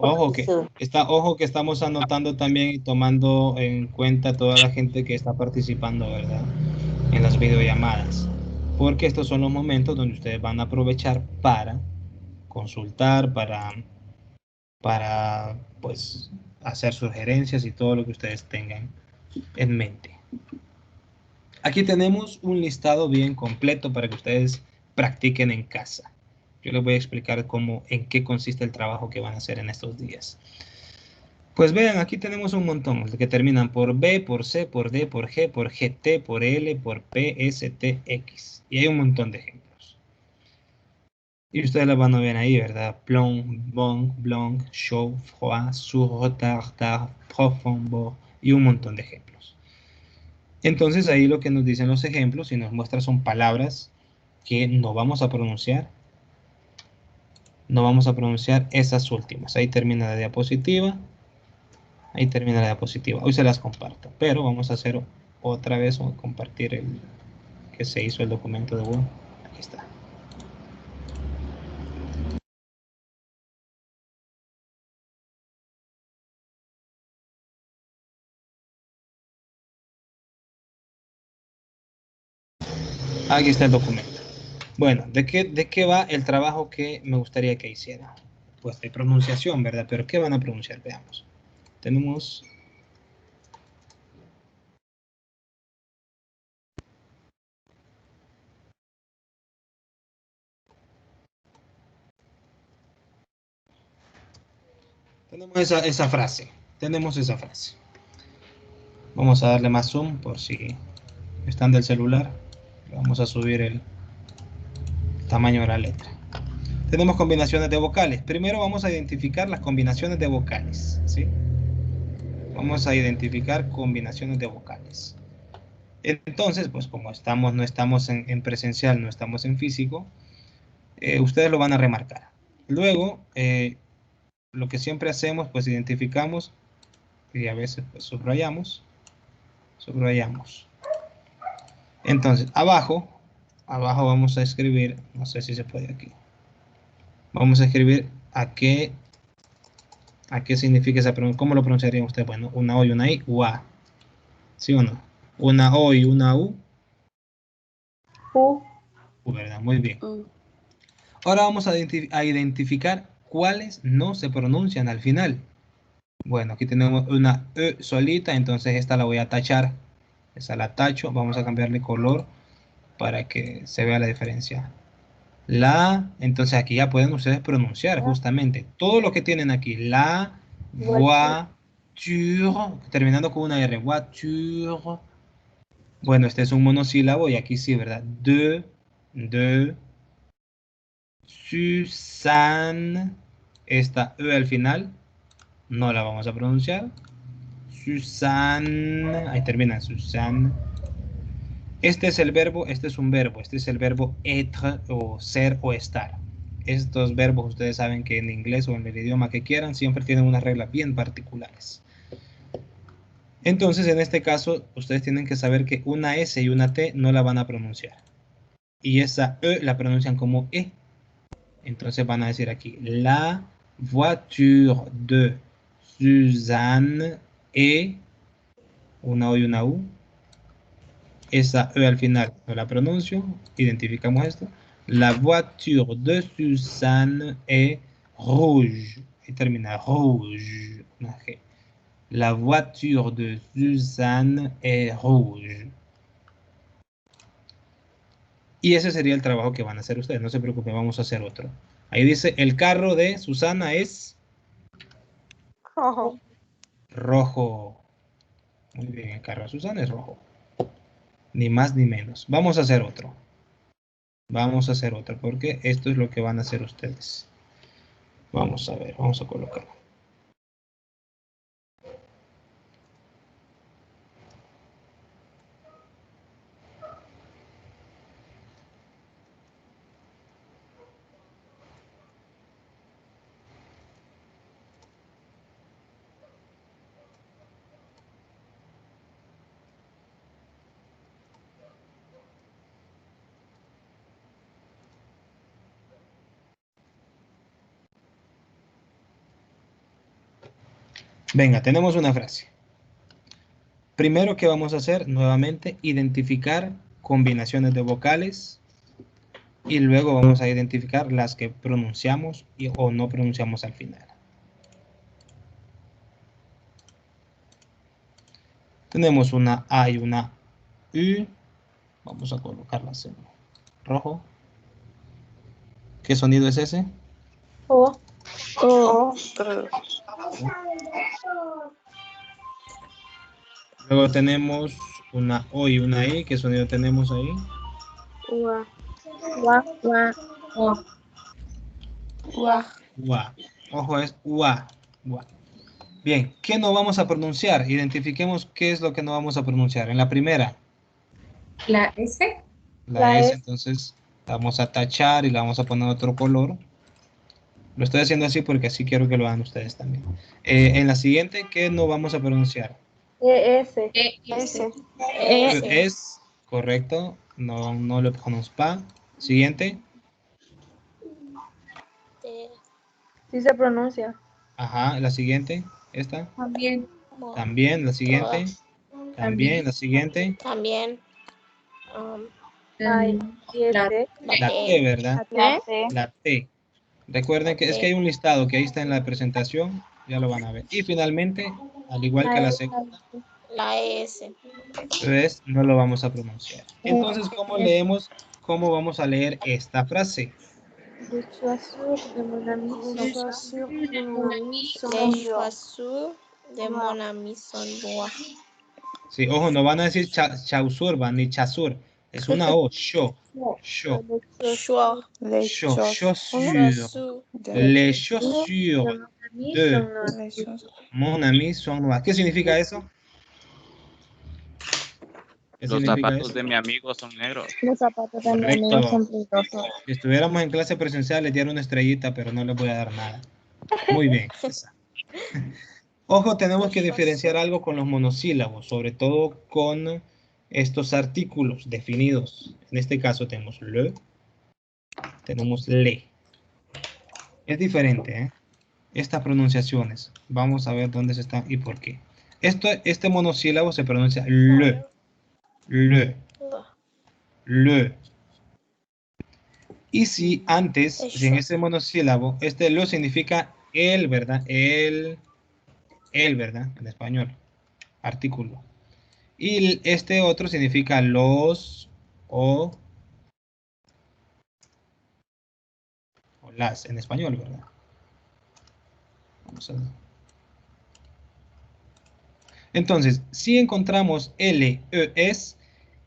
S1: Ojo que estamos anotando también y tomando en cuenta toda la gente que está participando, ¿verdad? En las videollamadas. porque estos son los momentos donde ustedes van a aprovechar para consultar, para pues hacer sugerencias y todo lo que ustedes tengan en mente. Aquí tenemos un listado bien completo para que ustedes practiquen en casa. Yo les voy a explicar en qué consiste el trabajo que van a hacer en estos días. Pues vean, aquí tenemos un montón que terminan por B, por C, por D, por G, por GT, por L, por P, S, T, X. Y hay un montón de ejemplos. Y ustedes lo van a ver ahí, ¿verdad? Plomb, bon, blanc, chaud, froid, sur, tard, tard, profond, bord, y un montón de ejemplos. Entonces ahí lo que nos dicen los ejemplos y nos muestra son palabras que no vamos a pronunciar. No vamos a pronunciar esas últimas. Ahí termina la diapositiva. Ahí termina la diapositiva. Hoy se las comparto, pero vamos a hacer otra vez o compartir el que se hizo el documento de Word. Aquí está. Aquí está el documento. Bueno, ¿de qué va el trabajo que me gustaría que hiciera? Pues de pronunciación, ¿verdad? Pero ¿qué van a pronunciar? Veamos. Tenemos... Tenemos esa frase. Tenemos esa frase. Vamos a darle más zoom por si están del celular. Vamos a subir el tamaño de la letra. Tenemos combinaciones de vocales. Primero vamos a identificar las combinaciones de vocales, ¿sí? Vamos a identificar combinaciones de vocales. Entonces, pues como no estamos en presencial, no estamos en físico, ustedes lo van a remarcar. Luego, lo que siempre hacemos, pues identificamos y a veces pues subrayamos. Entonces, abajo vamos a escribir, no sé si se puede aquí. Vamos a escribir a qué significa esa pronunciación. ¿Cómo lo pronunciarían ustedes? Bueno, una O y una I, UA. ¿Sí o no? Una O y una U.
S2: U.
S1: ¿Verdad? Muy bien. Ahora vamos a identificar cuáles no se pronuncian al final. Bueno, aquí tenemos una E solita, entonces esta la voy a tachar. Esa la tacho. Vamos a cambiarle color para que se vea la diferencia. Entonces aquí ya pueden ustedes pronunciar justamente todo lo que tienen aquí. La, voiture, terminando con una R, voiture. Bueno, este es un monosílabo y aquí sí, ¿verdad? De, Suzanne. Esta E al final no la vamos a pronunciar. Suzanne, ahí termina, Suzanne. Este es el verbo, este es un verbo, este es el verbo être o ser o estar. Estos verbos ustedes saben que en inglés o en el idioma que quieran siempre tienen unas reglas bien particulares. Entonces en este caso ustedes tienen que saber que una S y una T no la van a pronunciar. Y esa E la pronuncian como E. Entonces van a decir aquí, la voiture de Suzanne est, una O y una U. Esa E al final no la pronuncio, identificamos esto. La voiture de Suzanne est rouge. Y termina rouge, una G. La voiture de Suzanne est rouge. Y ese sería el trabajo que van a hacer ustedes. No se preocupen, vamos a hacer otro. Ahí dice, el carro de Susana es...
S2: Rojo.
S1: Rojo. Muy bien, el carro de Susana es rojo. Ni más ni menos. Vamos a hacer otro. Vamos a hacer otro, porque esto es lo que van a hacer ustedes. Vamos a ver, vamos a colocarlo. Venga, tenemos una frase. Primero, ¿qué vamos a hacer? Nuevamente, identificar combinaciones de vocales y luego vamos a identificar las que pronunciamos o no pronunciamos al final. Tenemos una A y una U. Vamos a colocarlas en rojo. ¿Qué sonido es ese?
S2: O.
S6: O.
S1: Luego tenemos una O y una I. ¿Qué sonido tenemos ahí?
S2: Ua. Ua. Ua.
S4: O.
S2: Ua.
S1: Ua. Ojo, es ua. Ua. Bien, ¿qué no vamos a pronunciar? Identifiquemos qué es lo que no vamos a pronunciar. En la primera,
S4: La S.
S1: la S, entonces la vamos a tachar y la vamos a poner otro color. Lo estoy haciendo así porque así quiero que lo hagan ustedes también. En la siguiente, ¿qué no vamos a pronunciar?
S2: ES.
S4: S.
S1: Es correcto, no le ponemos pa. Siguiente,
S2: Sí se pronuncia.
S1: ajá, la siguiente, esta,
S4: También.
S1: también, la siguiente, también, la siguiente,
S6: También.
S2: Ay. Y
S4: La
S2: este.
S1: la T, ¿verdad?
S2: La T.
S1: La T. Recuerden que es que hay un listado que ahí está en la presentación, ya lo van a ver. Y finalmente, al igual que la segunda,
S6: La S.
S1: pues no lo vamos a pronunciar. Entonces, ¿cómo leemos? ¿Cómo vamos a leer esta frase?
S2: Le choisir de mon ami son
S6: Le choisir de mon ami son bois.
S1: Sí, ojo, no van a decir chausur, ni chasur. Es una O, sho, sho,
S6: Choix.
S1: sho,
S6: Choisir.
S1: les chaussures de mon ami son noirs. ¿Qué significa eso? ¿Qué
S5: Los
S1: significa
S5: zapatos
S1: eso?
S5: de mi amigo son negros.
S2: Los zapatos de mi amigo
S1: Correcto.
S2: son brillosos.
S1: Si estuviéramos en clase presencial, les diera una estrellita, pero no les voy a dar nada. Muy bien. Ojo, tenemos que diferenciar algo con los monosílabos, sobre todo con estos artículos definidos. En este caso tenemos le, tenemos le. Es diferente, ¿eh? Estas pronunciaciones. Vamos a ver dónde se están y por qué. Este monosílabo se pronuncia le, le, le. Y si antes, si en ese monosílabo, este lo significa el, ¿verdad? El, ¿verdad? En español. Artículo. Y este otro significa los o las en español, ¿verdad? Vamos a ver. Entonces, si encontramos L, E, S,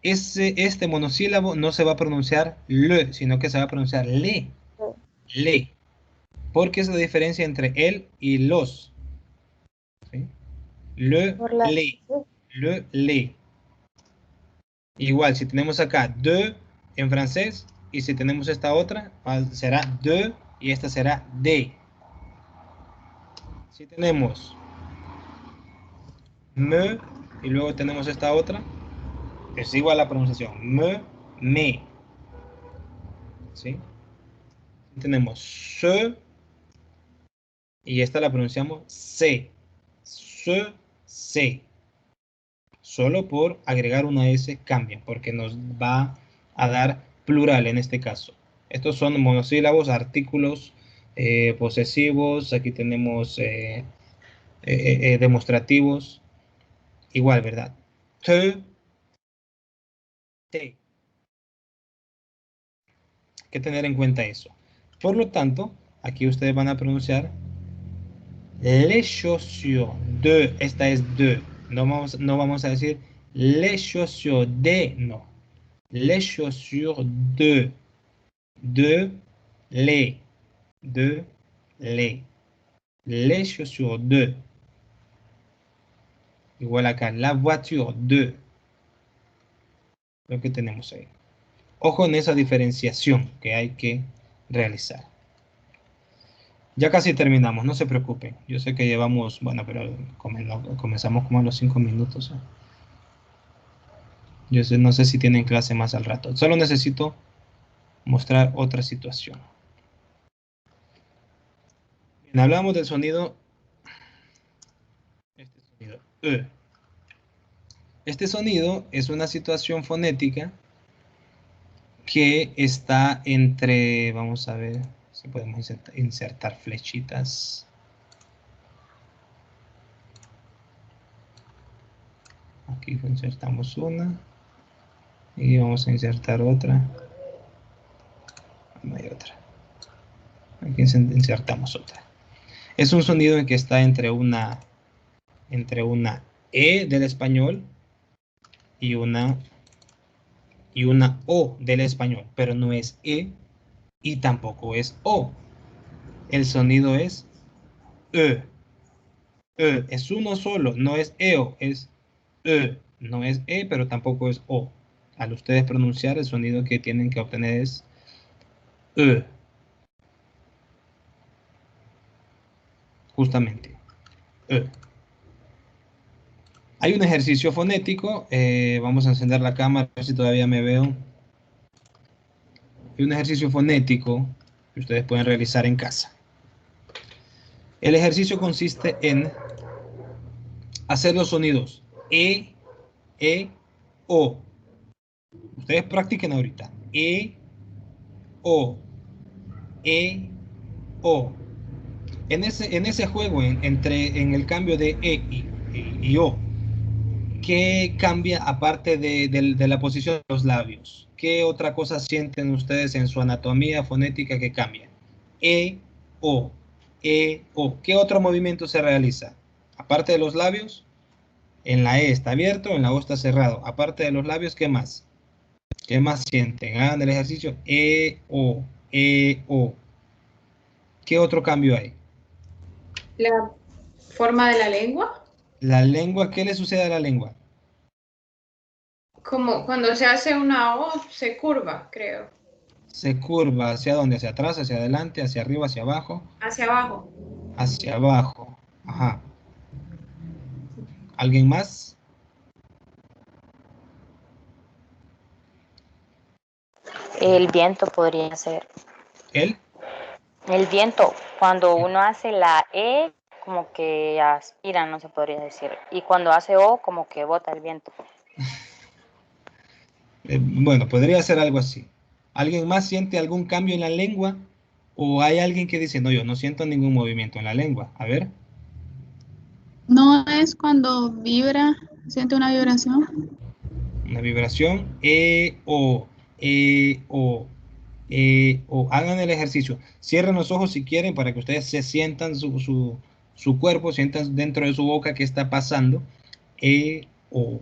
S1: este monosílabo no se va a pronunciar le, sino que se va a pronunciar le. Le. Porque es la diferencia entre él y los. ¿Sí? Le, le. Igual, si tenemos acá de en francés, y si tenemos esta otra, será de, y esta será de. Si tenemos me, y luego tenemos esta otra, es igual la pronunciación. Me. ¿Sí? Tenemos se, y esta la pronunciamos se. Se. Solo por agregar una S cambia, porque nos va a dar plural en este caso. Estos son monosílabos, artículos posesivos. Aquí tenemos demostrativos. Igual, ¿verdad? Te. Hay que tener en cuenta eso. Por lo tanto, aquí ustedes van a pronunciar les chaussures de. Esta es de. No vamos a decir les chaussures de. No. Les chaussures de. De les. De les. Les chaussures de. Igual acá. La voiture de. Lo que tenemos ahí. Ojo en esa diferenciación que hay que realizar. Ya casi terminamos, no se preocupen. Yo sé que llevamos, bueno, pero comenzamos como a los 5 minutos. Yo no sé si tienen clase más al rato. Solo necesito mostrar otra situación. Bien, hablamos del sonido. Este sonido. Este sonido es una situación fonética que está entre, vamos a ver si podemos insertar flechitas. Aquí insertamos una y vamos a insertar otra. No hay otra. Aquí insertamos otra. Es un sonido en que está entre una E del español y una O del español, pero no es E y tampoco es O. El sonido es E. E. Es uno solo, no es EO, es E. No es E, pero tampoco es O. Al ustedes pronunciar, el sonido que tienen que obtener es E. Justamente. E. Hay un ejercicio fonético. Vamos a encender la cámara, a ver si todavía me veo. Hay un ejercicio fonético que ustedes pueden realizar en casa. El ejercicio consiste en hacer los sonidos E, O. Ustedes practiquen ahorita. O, O. En ese juego, en el cambio de y O, ¿qué cambia aparte de la posición de los labios? ¿Qué otra cosa sienten ustedes en su anatomía fonética que cambia? O, O. ¿Qué otro movimiento se realiza? Aparte de los labios, en la E está abierto, en la O está cerrado. Aparte de los labios, ¿qué más? ¿Qué más sienten? Hagan el ejercicio. O. ¿Qué otro cambio hay?
S4: La forma de la lengua.
S1: La lengua, ¿qué le sucede a la lengua?
S4: Como cuando se hace una O, se curva, creo.
S1: Se curva, ¿hacia dónde? ¿Hacia atrás, hacia adelante, hacia arriba, hacia abajo?
S4: Hacia abajo.
S1: Hacia abajo. Ajá. ¿Alguien más?
S5: El viento podría ser.
S1: ¿Él?
S5: El viento, cuando uno hace la E, como que aspira, no se podría decir. Y cuando hace O, como que bota el viento.
S1: Bueno, podría ser algo así. ¿Alguien más siente algún cambio en la lengua? ¿O hay alguien que dice, no, yo no siento ningún movimiento en la lengua? A ver.
S7: No es cuando vibra, siente una vibración.
S1: Una vibración. O. Hagan el ejercicio. Cierren los ojos si quieren para que ustedes se sientan su cuerpo, sientan dentro de su boca qué está pasando. O.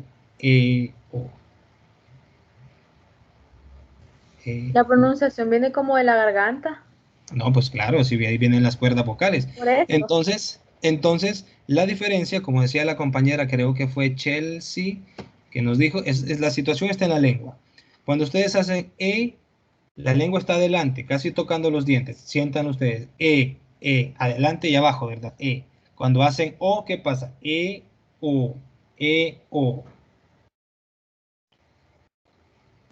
S2: La pronunciación viene como de la garganta.
S1: No, pues claro, si ahí vienen las cuerdas vocales.
S2: Por eso.
S1: Entonces, la diferencia, como decía la compañera, creo que fue Chelsea, que nos dijo, es la situación está en la lengua. Cuando ustedes hacen la lengua está adelante, casi tocando los dientes. Sientan ustedes, adelante y abajo, ¿verdad? Cuando hacen O, ¿qué pasa? O.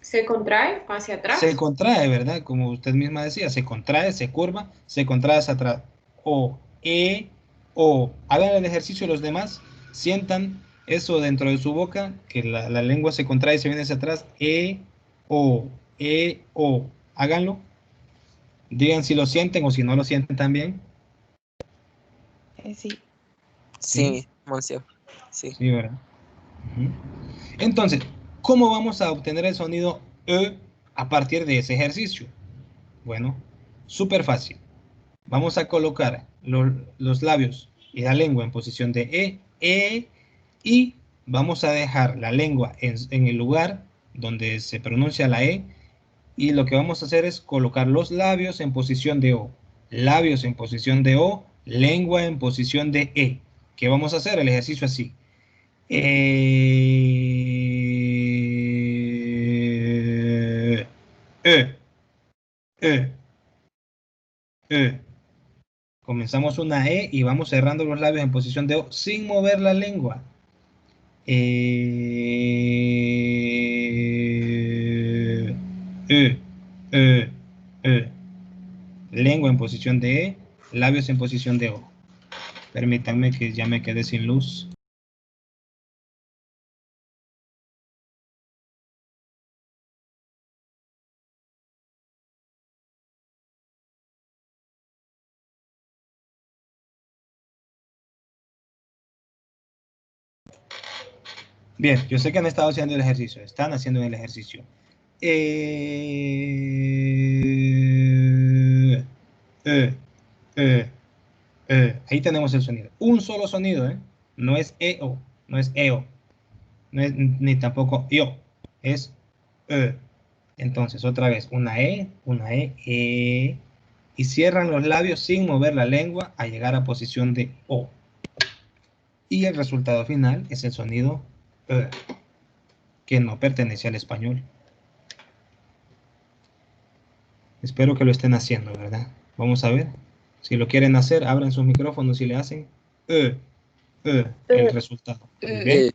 S4: Se contrae hacia atrás.
S1: Se contrae, ¿verdad? Como usted misma decía, se contrae, se curva, se contrae hacia atrás. O. Hagan el ejercicio los demás, sientan eso dentro de su boca, que la lengua se contrae y se viene hacia atrás. O. Háganlo. Digan si lo sienten o si no lo sienten también.
S6: Sí.
S3: Sí, Monsieur. Sí.
S1: Sí, ¿verdad? Entonces, ¿cómo vamos a obtener el sonido E a partir de ese ejercicio? Bueno, súper fácil. Vamos a colocar los labios y la lengua en posición de y vamos a dejar la lengua en el lugar donde se pronuncia la E, y lo que vamos a hacer es colocar los labios en posición de O, labios en posición de O, lengua en posición de E. ¿Qué vamos a hacer? El ejercicio así. Comenzamos una E y vamos cerrando los labios en posición de O sin mover la lengua. Lengua en posición de E, labios en posición de O. Permítanme que ya me quedé sin luz. Bien, yo sé que han estado haciendo el ejercicio. Están haciendo el ejercicio. Ahí tenemos el sonido. Un solo sonido, ¿eh? No es EO, no es EO, no es ni tampoco IO, es Entonces, otra vez, una E, y cierran los labios sin mover la lengua a llegar a posición de O. Y el resultado final es el sonido que no pertenece al español. Espero que lo estén haciendo, ¿verdad? Vamos a ver. Si lo quieren hacer, abran sus micrófonos y le hacen el resultado. Muy bien.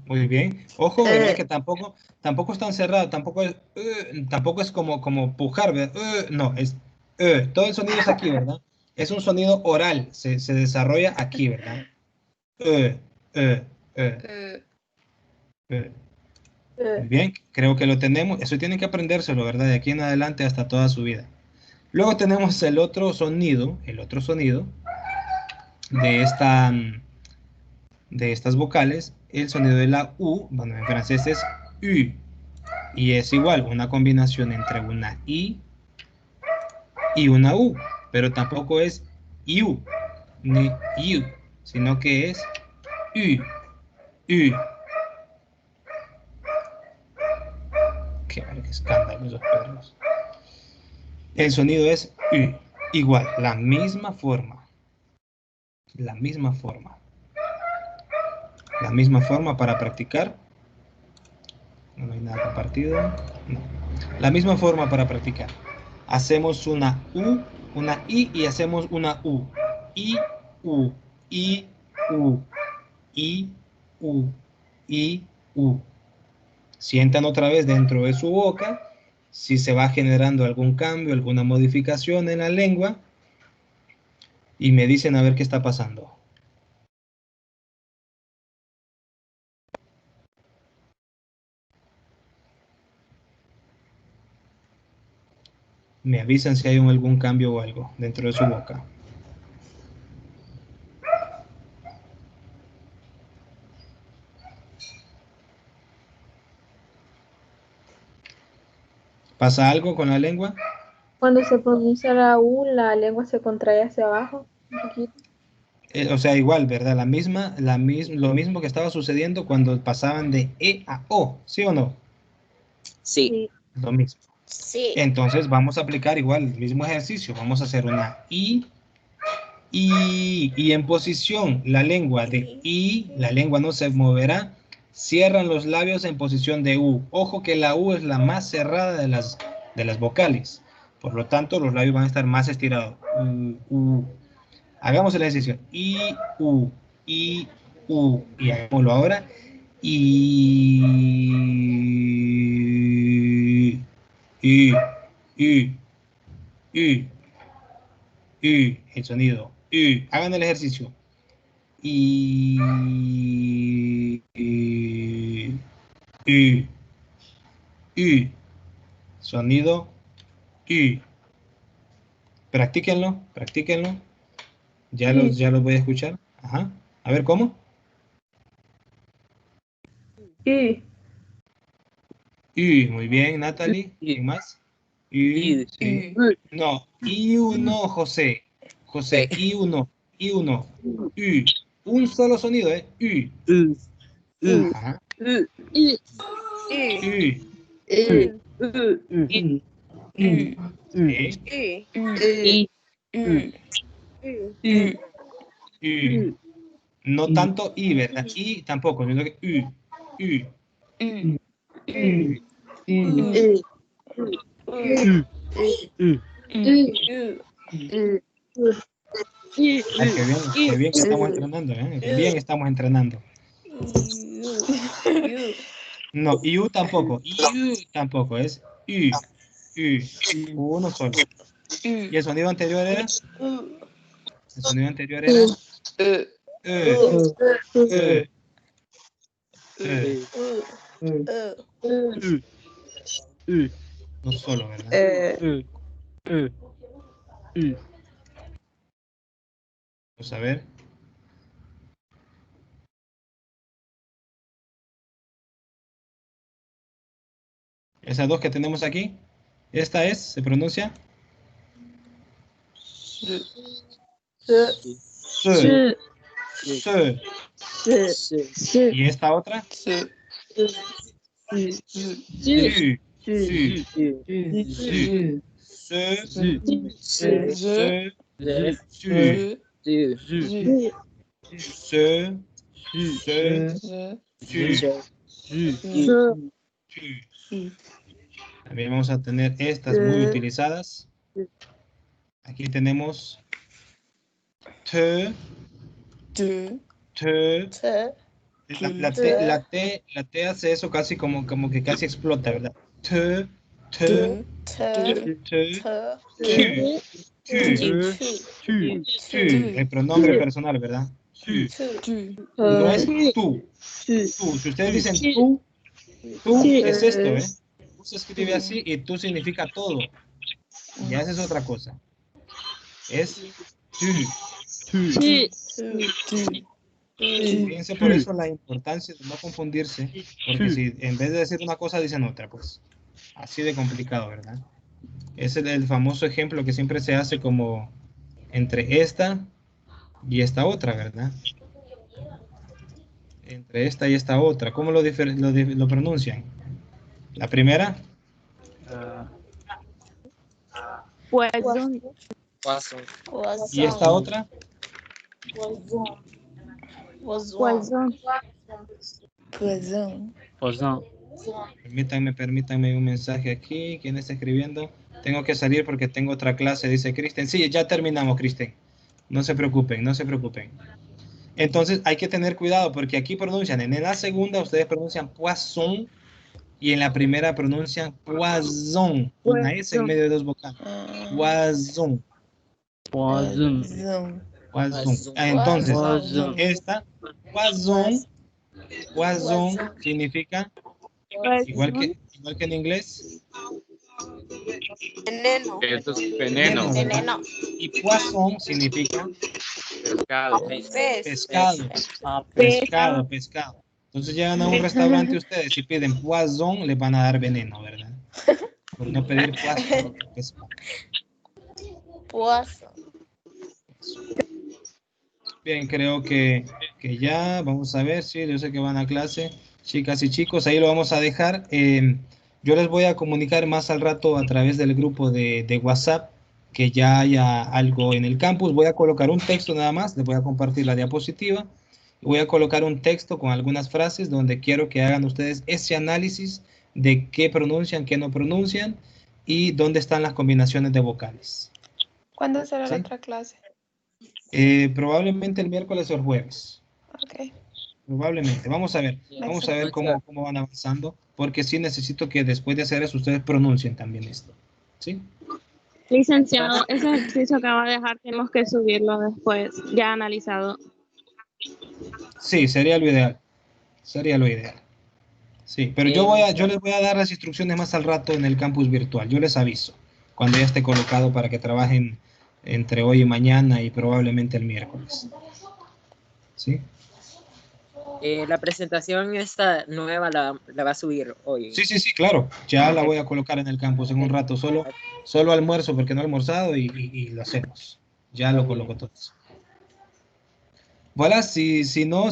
S1: Muy bien. Ojo, ¿verdad? Que tampoco están cerrados, tampoco es como pujar, ¿verdad? No, es todo el sonido es aquí, ¿verdad? Es un sonido oral, se desarrolla aquí, ¿verdad? Muy bien, creo que lo tenemos. Eso tienen que aprendérselo, ¿verdad? De aquí en adelante hasta toda su vida. Luego tenemos el otro sonido de estas vocales, el sonido de la U, bueno, en francés es U, y es igual, una combinación entre una I y una U, pero tampoco es IU, ni IU, sino que es U, U. Qué escándalo esos perros. El sonido es U, igual, la misma forma para practicar. No hay nada compartido. No. La misma forma para practicar. Hacemos una U, una I y hacemos una U. I, U, I, U, I, U, I, U. Sientan otra vez dentro de su boca si se va generando algún cambio, alguna modificación en la lengua y me dicen a ver qué está pasando. Me avisan si hay algún cambio o algo dentro de su boca. ¿Pasa algo con la lengua?
S2: Cuando se pronuncia la U, la lengua se contrae hacia abajo un poquito.
S1: O sea, igual, ¿verdad? Lo mismo que estaba sucediendo cuando pasaban de E a O, ¿sí o no?
S3: Sí.
S1: Lo mismo.
S6: Sí.
S1: Entonces vamos a aplicar igual el mismo ejercicio. Vamos a hacer una I, y en posición la lengua de I, la lengua no se moverá. Cierran los labios en posición de U. Ojo que la U es la más cerrada de las vocales. Por lo tanto, los labios van a estar más estirados. U. Hagamos el ejercicio. I, U, I, U. Y hagámoslo ahora. I, I, I, I, I. El sonido. I. Hagan el ejercicio. I, I, I, I. Sonido I. Practíquenlo. Ya los voy a escuchar. Ajá. A ver, ¿cómo?
S2: Y.
S1: Muy bien, Natalie. ¿Quién más? Sí. No, no, José. I1. Un solo sonido, ¿eh? Ajá. No tanto I, ¿verdad? I tampoco, sino que Ay, qué bien que estamos entrenando, ¿eh? Qué bien estamos entrenando. No, IU tampoco. Es U. Uno solo. ¿Y el sonido anterior era? El sonido anterior era No solo, ¿verdad? Vamos a ver. Esas dos que tenemos aquí. Esta es, se pronuncia. Se. Y esta otra. Sí. También vamos a tener estas muy utilizadas. Aquí tenemos te. La T hace eso casi como que casi explota, ¿verdad? El pronombre personal, ¿verdad? No es tú. Si ustedes dicen tú es esto, ¿eh? Tú se escribe así y tú significa todo. Ya esa es otra cosa. Es fíjense por eso la importancia de no confundirse, porque si en vez de decir una cosa dicen otra, pues así de complicado, ¿verdad? Es el famoso ejemplo que siempre se hace como entre esta y esta otra, ¿verdad? Entre esta y esta otra. ¿Cómo lo pronuncian? La primera.
S2: Poison.
S1: ¿Y esta otra? Permítanme un mensaje aquí. ¿Quién está escribiendo? Tengo que salir porque tengo otra clase, dice Kristen. Sí, ya terminamos, Kristen. No se preocupen. Entonces hay que tener cuidado porque aquí pronuncian. En la segunda ustedes pronuncian poisson y en la primera pronuncian poison. Una S en medio de dos vocales. Poison. Entonces, esta poison significa igual que en inglés.
S8: Veneno.
S1: ¿Verdad? Y poisson significa pescado. Entonces llegan a un restaurante ustedes y piden poisson, les van a dar veneno, ¿verdad? Por no pedir poisson. Bien, creo que ya, vamos a ver, sí, yo sé que van a clase, chicas y chicos, ahí lo vamos a dejar. Yo les voy a comunicar más al rato a través del grupo de WhatsApp que ya haya algo en el campus. Voy a colocar un texto nada más, les voy a compartir la diapositiva. Voy a colocar un texto con algunas frases donde quiero que hagan ustedes ese análisis de qué pronuncian, qué no pronuncian y dónde están las combinaciones de vocales.
S4: ¿Cuándo será
S1: ¿Sí?
S4: la otra clase?
S1: Probablemente el miércoles o el jueves.
S4: Ok.
S1: Probablemente. Vamos a ver cómo van avanzando, porque sí necesito que después de hacer eso ustedes pronuncien también esto. ¿Sí?
S2: Licenciado, ese ejercicio que va a dejar tenemos que subirlo después, ya analizado.
S1: Sí, sería lo ideal. Sí, pero yo les voy a dar las instrucciones más al rato en el campus virtual. Yo les aviso cuando ya esté colocado para que trabajen entre hoy y mañana y probablemente el miércoles. ¿Sí?
S3: La presentación esta nueva la va a subir hoy.
S1: Sí, claro. Ya la voy a colocar en el campus en un rato. Solo almuerzo porque no he almorzado y lo hacemos. Ya lo coloco todo. Voilà, si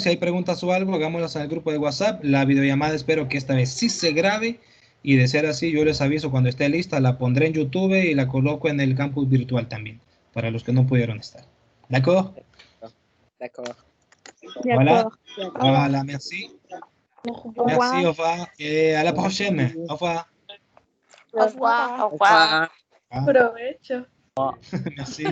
S1: hay preguntas o algo, hagámoslas en el grupo de WhatsApp. La videollamada espero que esta vez sí se grabe y de ser así yo les aviso cuando esté lista, la pondré en YouTube y la coloco en el campus virtual también, para los que no pudieron estar. ¿D'accord? Voilà, merci. Merci, au revoir. À la prochaine. Au revoir.
S6: Au revoir.
S2: Provecho.
S1: Merci.